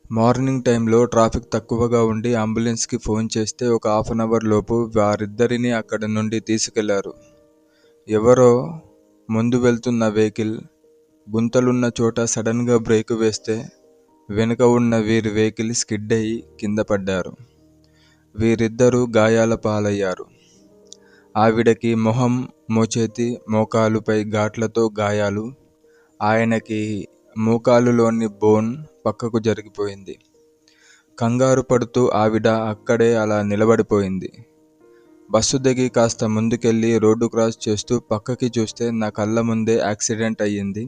Morning టైంలో traffic తక్కువగా ఉండి అంబులెన్స్కి ఫోన్ చేస్తే ఒక హాఫ్ అన్ అవర్ లోపు వారిద్దరినీ అక్కడి నుండి తీసుకెళ్లారు. ఎవరో ముందు వెళ్తున్న వెహికల్ గుంతలున్న చోట సడన్గా బ్రేకు వేస్తే వెనుక ఉన్న వీరి వెహికల్ స్కిడ్ అయి కింద పడ్డారు. వీరిద్దరూ గాయాల పాలయ్యారు. ఆవిడకి మొహం, మోచేతి, మోకాలుపై ఘాట్లతో గాయాలు. ఆయనకి మోకాలులోని బోన్ పక్కకు జరిగిపోయింది. కంగారు పడుతూ ఆవిడ అక్కడే అలా నిలబడిపోయింది. బస్సు దిగి కాస్త ముందుకెళ్ళి రోడ్డు క్రాస్ చేస్తూ పక్కకి చూస్తే నా కళ్ళ ముందే యాక్సిడెంట్ అయ్యింది.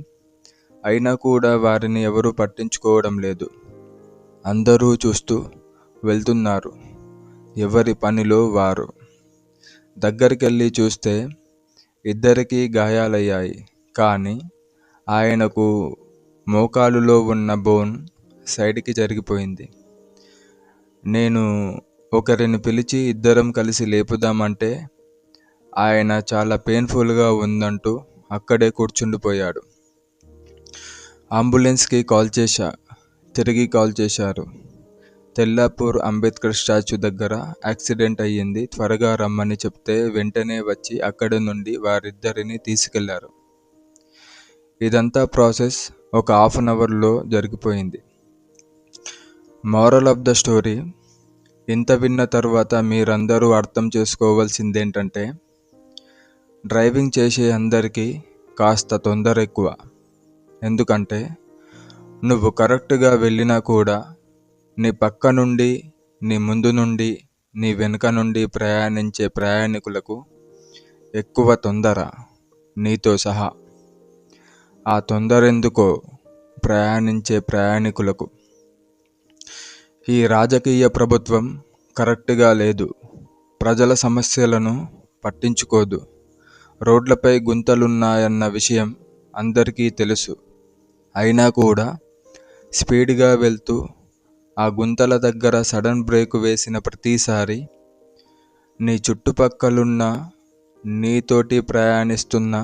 అయినా కూడా వారిని ఎవరూ పట్టించుకోవడం లేదు. అందరూ చూస్తూ వెళ్తున్నారు, ఎవరి పనిలో వారు. దగ్గరికెళ్ళి చూస్తే ఇద్దరికీ గాయాలయ్యాయి. కానీ ఆయనకు మోకాలులో ఉన్న బోన్ సైడ్కి జరిగిపోయింది. నేను ఒకరిని పిలిచి ఇద్దరం కలిసి లేపుదామంటే ఆయన చాలా పెయిన్ఫుల్గా ఉందంటూ అక్కడే కూర్చుండిపోయాడు. అంబులెన్స్కి కాల్ చేశా. తిరిగి కాల్ చేశారు. తెల్లాపూర్ అంబేద్కర్ స్టాచ్యూ దగ్గర యాక్సిడెంట్ అయ్యింది, త్వరగా రమ్మని చెప్తే వెంటనే వచ్చి అక్కడి నుండి వారిద్దరిని తీసుకెళ్లారు. ఇదంతా ప్రాసెస్ ఒక హాఫ్ అన్ అవర్లో జరిగిపోయింది. మోరల్ ఆఫ్ ద స్టోరీ, ఇంత విన్న తర్వాత మీరందరూ అర్థం చేసుకోవాల్సిందేంటంటే, డ్రైవింగ్ చేసే అందరికీ కాస్త తొందర ఎక్కువ. ఎందుకంటే నువ్వు కరెక్ట్గా వెళ్ళినా కూడా నీ పక్క నుండి, నీ ముందు నుండి, నీ వెనుక నుండి ప్రయాణించే ప్రయాణికులకు ఎక్కువ తొందర, నీతో సహా. ఆ తొందరెందుకో ప్రయాణించే ప్రయాణికులకు. ఈ రాజకీయ ప్రభుత్వం కరెక్ట్గా లేదు. ప్రజల సమస్యలను పట్టించుకోదు. రోడ్లపై గుంతలున్నాయన్న విషయం అందరికీ తెలుసు. అయినా కూడా స్పీడ్గా వెళ్తూ ఆ గుంతల దగ్గర సడన్ బ్రేకు వేసిన ప్రతిసారి నీ చుట్టుపక్కలున్న, నీతోటి ప్రయాణిస్తున్న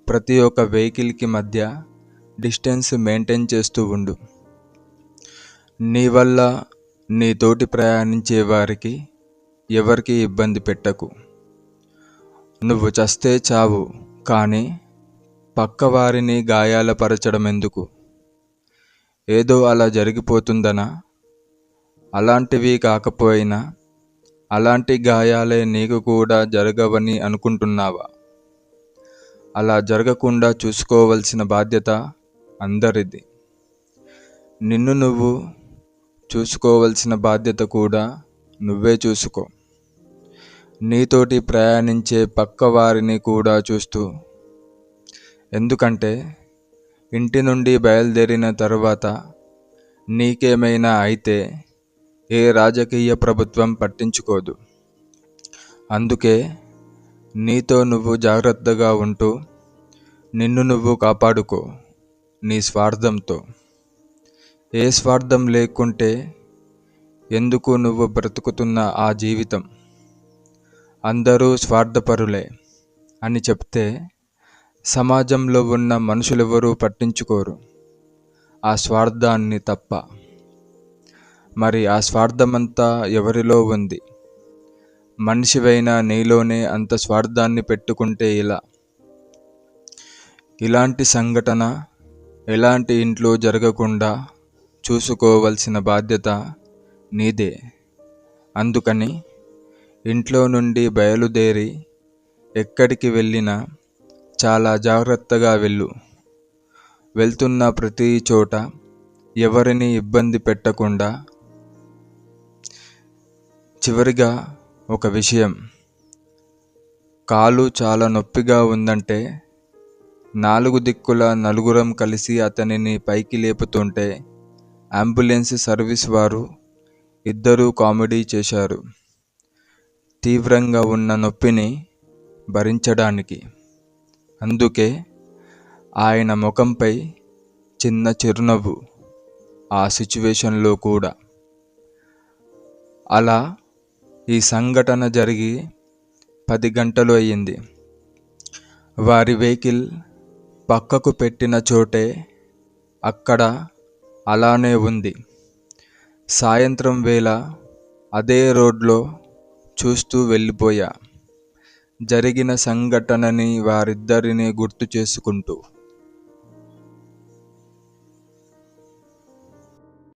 ప్రతి ఒక్క వెహికల్కి మధ్య డిస్టెన్స్ మెయింటైన్ చేస్తూ ఉండు. నీ వల్ల నీ తోటి ప్రయాణించే వారికి ఎవరికి ఇబ్బంది పెట్టకు. నువ్వు చస్తే చావు, కానీ పక్కవారిని గాయాలపరచడం ఎందుకు? ఏదో అలా జరిగిపోతుందనా? అలాంటివి కాకపోయినా అలాంటి గాయాలే నీకు కూడా జరగవని అనుకుంటున్నావా? అలా జరగకుండా చూసుకోవాల్సిన బాధ్యత అందరిది. నిన్ను నువ్వు చూసుకోవాల్సిన బాధ్యత కూడా నువ్వే చూసుకో. నీతోటి ప్రయాణించే పక్క వారిని కూడా చూస్తూ. ఎందుకంటే ఇంటి నుండి బయలుదేరిన తర్వాత నీకేమైనా అయితే ఏ రాజకీయ ప్రభుత్వం పట్టించుకోదు. అందుకే నీతో నువ్వు జాగ్రత్తగా ఉంటూ నిన్ను నువ్వు కాపాడుకో, నీ స్వార్థంతో. ఏ స్వార్థం లేకుంటే ఎందుకు నువ్వు బ్రతుకుతున్న ఆ జీవితం? అందరూ స్వార్థపరులే అని చెప్తే సమాజంలో ఉన్న మనుషులెవరూ పట్టించుకోరు, ఆ స్వార్థాన్ని తప్ప. మరి ఆ స్వార్థమంతా ఎవరిలో ఉంది? మనిషివైన నీలోనే అంత స్వార్థాన్ని పెట్టుకుంటే ఇలా? ఇలాంటి సంఘటన ఎలాంటి ఇంట్లో జరగకుండా చూసుకోవాల్సిన బాధ్యత నీదే. అందుకని ఇంట్లో నుండి బయలుదేరి ఎక్కడికి వెళ్ళినా చాలా జాగ్రత్తగా వెళ్ళు. వెళ్తున్న ప్రతి చోట ఎవరిని ఇబ్బంది పెట్టకుండా. చివరిగా ఒక విషయం, కాలు చాలా నొప్పిగా ఉందంటే 4 దిక్కుల నలుగురం కలిసి అతనిని పైకి లేపుతుంటే అంబులెన్స్ సర్వీస్ వారు ఇద్దరూ కామెడీ చేశారు, తీవ్రంగా ఉన్న నొప్పిని భరించడానికి. అందుకే ఆయన ముఖంపై చిన్న చిరునవ్వు ఆ సిచ్యువేషన్లో కూడా. అలా ఈ సంఘటన జరిగి 10 గంటలు అయ్యింది. వారి వెహికల్ పక్కకు పెట్టిన చోటే అక్కడ అలానే ఉంది. సాయంత్రం వేళ అదే రోడ్లో చూస్తూ వెళ్ళిపోయా. జరిగిన సంఘటనని వారిద్దరినీ గుర్తు చేసుకుంటూ.